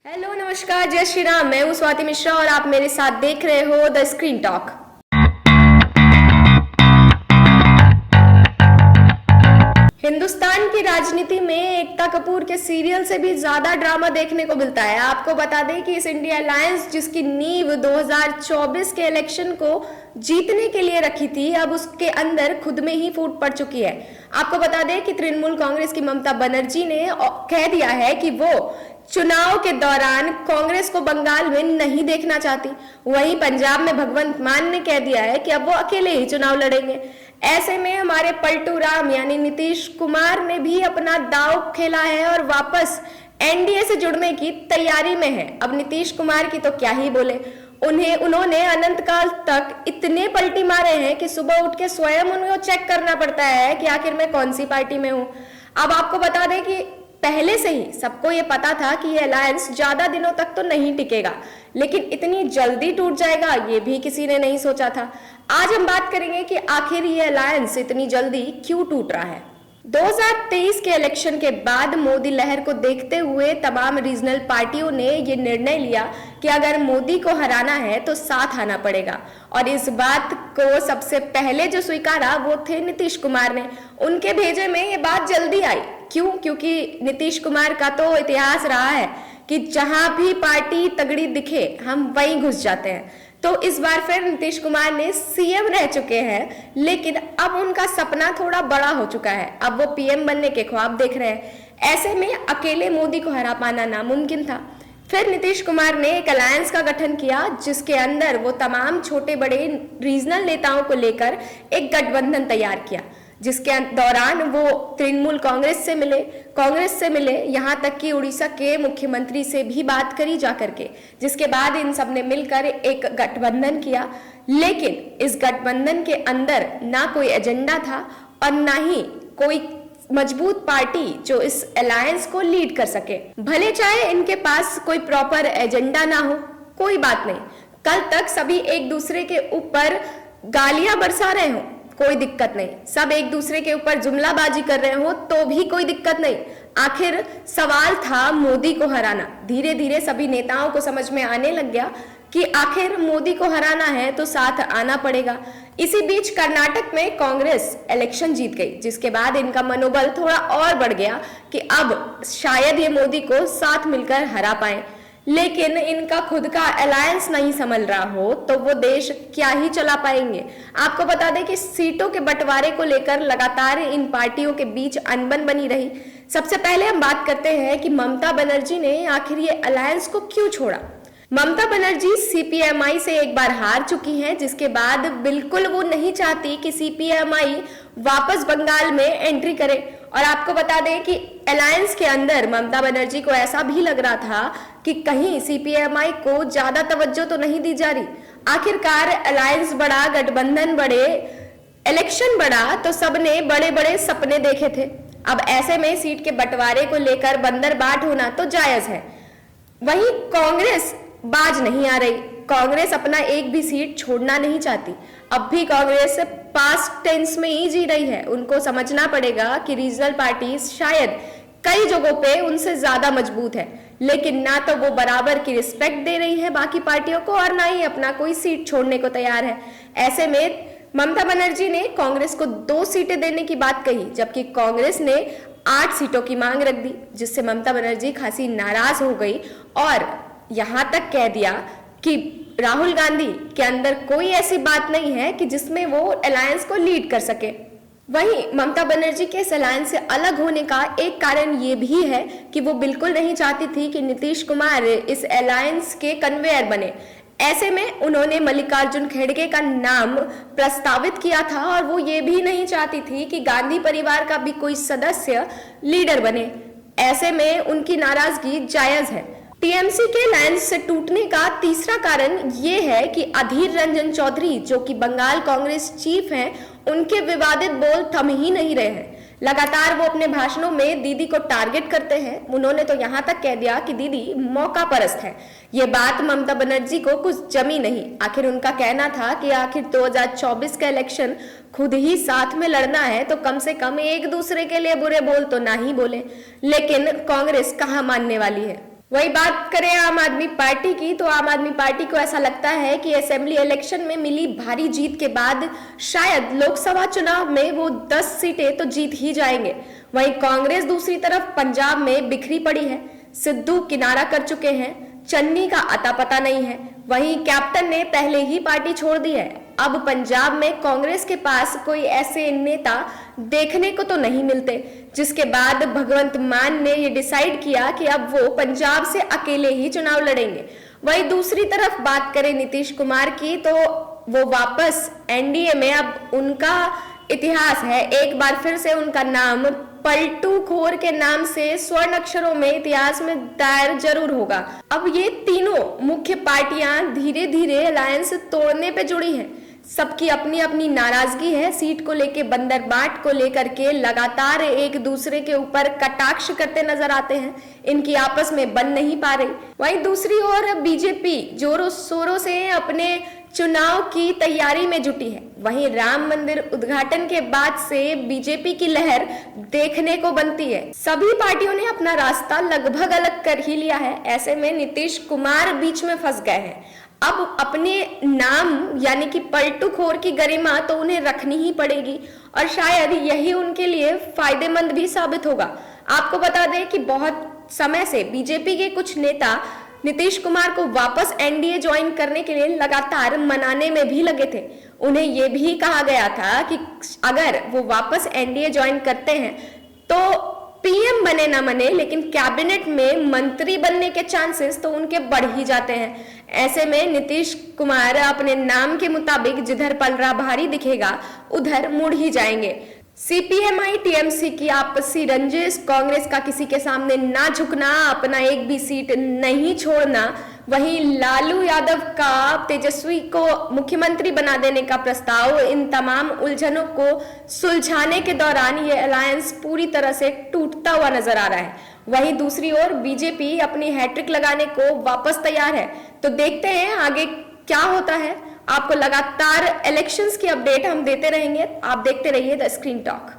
Hello नमस्कार जय श्री राम। मैं हूँ स्वाति मिश्रा और आप मेरे साथ देख रहे हो द स्क्रीन टॉक। हिंदुस्तान की राजनीति में एकता कपूर के सीरियल से भी ज्यादा ड्रामा देखने को मिलता है। आपको बता दें कि इस इंडिया अलायंस जिसकी नींव 2024 के इलेक्शन को जीतने के लिए रखी थी, अब उसके अंदर खुद में ही फूट पड़ चुकी है। आपको बता दें कि तृणमूल कांग्रेस की ममता बनर्जी ने कह दिया है कि वो चुनाव के दौरान कांग्रेस को बंगाल में नहीं देखना चाहती। वहीं पंजाब में भगवंत मान ने कह दिया है कि अब वो अकेले ही चुनाव लड़ेंगे। ऐसे में हमारे पलटू राम यानी नीतीश कुमार ने भी अपना दांव खेला है और वापस एनडीए से जुड़ने की तैयारी में है। अब नीतीश कुमार की तो क्या ही बोले, उन्होंने अनंत काल तक इतने पलटी मारे हैं कि सुबह उठ के स्वयं उनको चेक करना पड़ता है कि आखिर मैं कौन सी पार्टी में हूं। अब आपको बता दें कि पहले से ही सबको ये पता था कि ये अलायंस ज्यादा दिनों तक तो नहीं टिकेगा, लेकिन इतनी जल्दी टूट जाएगा ये भी किसी ने नहीं सोचा था। आज हम बात करेंगे कि आखिर ये अलायंस इतनी जल्दी क्यों टूट रहा है। 2023 के इलेक्शन के बाद मोदी लहर को देखते हुए तमाम रीजनल पार्टियों ने ये निर्णय लिया कि अगर मोदी को हराना है तो साथ आना पड़ेगा, और इस बात को सबसे पहले जो स्वीकारा वो थे नीतीश कुमार ने। उनके भेजे में ये बात जल्दी आई। क्यों? क्योंकि नीतीश कुमार का तो इतिहास रहा है कि जहां भी पार्टी तगड़ी दिखे हम वहीं घुस जाते हैं। तो इस बार फिर नीतीश कुमार ने सीएम रह चुके हैं, लेकिन अब उनका सपना थोड़ा बड़ा हो चुका है। अब वो पीएम बनने के ख्वाब देख रहे हैं। ऐसे में अकेले मोदी को हरा पाना नामुमकिन था। फिर नीतीश कुमार ने एक अलायंस का गठन किया जिसके अंदर वो तमाम छोटे बड़े रीजनल नेताओं को लेकर एक गठबंधन तैयार किया, जिसके दौरान वो तृणमूल कांग्रेस से मिले, यहाँ तक कि उड़ीसा के मुख्यमंत्री से भी बात करी जा करके, जिसके बाद इन सब ने मिलकर एक गठबंधन किया। लेकिन इस गठबंधन के अंदर ना कोई एजेंडा था और ना ही कोई मजबूत पार्टी जो इस अलायंस को लीड कर सके। भले चाहे इनके पास कोई प्रॉपर एजेंडा ना हो, कोई बात नहीं, कल तक सभी एक दूसरे के ऊपर गालियां बरसा रहे हो, कोई दिक्कत नहीं। सब एक दूसरे के ऊपर जुमलाबाजी कर रहे हो तो भी कोई दिक्कत नहीं। आखिर सवाल था मोदी को हराना। धीरे धीरे सभी नेताओं को समझ में आने लग गया कि आखिर मोदी को हराना है तो साथ आना पड़ेगा। इसी बीच कर्नाटक में कांग्रेस इलेक्शन जीत गई, जिसके बाद इनका मनोबल थोड़ा और बढ़ गया कि अब शायद ये मोदी को साथ मिलकर हरा पाए। लेकिन इनका खुद का अलायंस नहीं संभल रहा हो तो वो देश क्या ही चला पाएंगे। आपको बता दें कि सीटों के बंटवारे को लेकर लगातार इन पार्टियों के बीच अनबन बनी रही। सबसे पहले हम बात करते हैं कि ममता बनर्जी ने आखिर ये अलायंस को क्यों छोड़ा। ममता बनर्जी सीपीएमआई से एक बार हार चुकी हैं, जिसके बाद बिल्कुल वो नहीं चाहती कि सीपीएमआई वापस बंगाल में एंट्री करे। और आपको बता दें कि अलायंस के अंदर ममता बनर्जी को ऐसा भी लग रहा था कि कहीं सीपीएमआई को ज्यादा तवज्जो तो नहीं दी जा रही। आखिरकार अलायंस बढ़ा, गठबंधन बढ़े, इलेक्शन बढ़ा तो सबने बड़े बड़े सपने देखे थे। अब ऐसे में सीट के बंटवारे को लेकर बंदर बाट होना तो जायज है। वहीं कांग्रेस बाज नहीं आ रही। कांग्रेस अपना एक भी सीट छोड़ना नहीं चाहती। अब भी कांग्रेस पास्ट टेंस में ही जी रही है। उनको समझना पड़ेगा कि रीजनल पार्टी शायद कई जगहों पे उनसे ज्यादा मजबूत है, लेकिन ना तो वो बराबर की रिस्पेक्ट दे रही है बाकी पार्टियों को और ना ही अपना कोई सीट छोड़ने को तैयार है। ऐसे में ममता बनर्जी ने कांग्रेस को 2 सीटें देने की बात कही, जबकि कांग्रेस ने 8 सीटों की मांग रख दी, जिससे ममता बनर्जी खासी नाराज हो गई और यहां तक कह दिया कि राहुल गांधी के अंदर कोई ऐसी बात नहीं है कि जिसमें वो अलायंस को लीड कर सके। वहीं ममता बनर्जी के इस अलायंस से अलग होने का एक कारण ये भी है कि वो बिल्कुल नहीं चाहती थी कि नीतीश कुमार इस अलायंस के कन्वेयर बने। ऐसे में उन्होंने मल्लिकार्जुन खड़गे का नाम प्रस्तावित किया था और वो ये भी नहीं चाहती थी कि गांधी परिवार का भी कोई सदस्य लीडर बने। ऐसे में उनकी नाराजगी जायज है। टीएमसी के अलायंस से टूटने का तीसरा कारण ये है कि अधीर रंजन चौधरी, जो कि बंगाल कांग्रेस चीफ हैं, उनके विवादित बोल थम ही नहीं रहे हैं। लगातार वो अपने भाषणों में दीदी को टारगेट करते हैं। उन्होंने तो यहाँ तक कह दिया कि दीदी मौका परस्त है। ये बात ममता बनर्जी को कुछ जमी नहीं। आखिर उनका कहना था कि आखिर 2024 का इलेक्शन खुद ही साथ में लड़ना है तो कम से कम एक दूसरे के लिए बुरे बोल तो ना ही बोले। लेकिन कांग्रेस कहाँ मानने वाली है। वही बात करें आम आदमी पार्टी की, तो आम आदमी पार्टी को ऐसा लगता है कि असेंबली इलेक्शन में मिली भारी जीत के बाद शायद लोकसभा चुनाव में वो 10 सीटें तो जीत ही जाएंगे। वहीं कांग्रेस दूसरी तरफ पंजाब में बिखरी पड़ी है। सिद्धू किनारा कर चुके हैं, चन्नी का अता पता नहीं है। वहीं कैप्टन ने पहले ही पार्टी छोड़ दी है। अब पंजाब में कांग्रेस के पास कोई ऐसे नेता देखने को तो नहीं मिलते, जिसके बाद भगवंत मान ने ये डिसाइड किया कि अब वो पंजाब से अकेले ही चुनाव लड़ेंगे। वहीं दूसरी तरफ बात करें नीतीश कुमार की, तो वो वापस एनडीए में अब उनका इतिहास है। एक बार फिर से उनका नाम पलटू खोर के नाम से स्वर्ण अक्षरों में इतिहास में दायर जरूर होगा। अब ये तीनों मुख्य पार्टियां धीरे धीरे अलायंस तोड़ने पे जुड़ी हैं। सबकी अपनी अपनी नाराजगी है। सीट को लेके, बंदरबाट को लेकर के लगातार एक दूसरे के ऊपर कटाक्ष करते नजर आते हैं। इनकी आपस में बन नहीं पा रही। वहीं दूसरी ओर बीजेपी जोरों शोरों से अपने चुनाव की तैयारी में जुटी है। वहीं राम मंदिर उद्घाटन के बाद से बीजेपी की लहर देखने को बनती है। सभी पार्टियों ने अपना रास्ता लगभग अलग कर ही लिया है। ऐसे में नीतीश कुमार बीच में फंस गए हैं। अब अपने नाम यानी कि पलटू खोर की गरिमा तो उन्हें रखनी ही पड़ेगी, और शायद यही उनके लिए फायदेमंद भी साबित होगा। आपको बता दें कि बहुत समय से बीजेपी के कुछ नेता नीतीश कुमार को वापस एनडीए ज्वाइन करने के लिए लगातार मनाने में भी लगे थे। उन्हें यह भी कहा गया था कि अगर वो वापस एनडीए ज्वाइन करते हैं तो पीएम बने ना बने, लेकिन कैबिनेट में मंत्री बनने के चांसेस तो उनके बढ़ ही जाते हैं। ऐसे में नीतीश कुमार अपने नाम के मुताबिक जिधर पलड़ा भारी दिखेगा उधर मुड़ ही जाएंगे। सीपीएमआई टीएमसी की आपसी रंजिश, कांग्रेस का किसी के सामने ना झुकना, अपना एक भी सीट नहीं छोड़ना, वहीं लालू यादव का तेजस्वी को मुख्यमंत्री बना देने का प्रस्ताव, इन तमाम उलझनों को सुलझाने के दौरान ये अलायंस पूरी तरह से टूटता हुआ नजर आ रहा है। वहीं दूसरी ओर बीजेपी अपनी हैट्रिक लगाने को वापस तैयार है। तो देखते हैं आगे क्या होता है। आपको लगातार इलेक्शंस की अपडेट हम देते रहेंगे। आप देखते रहिए द स्क्रीन टॉक।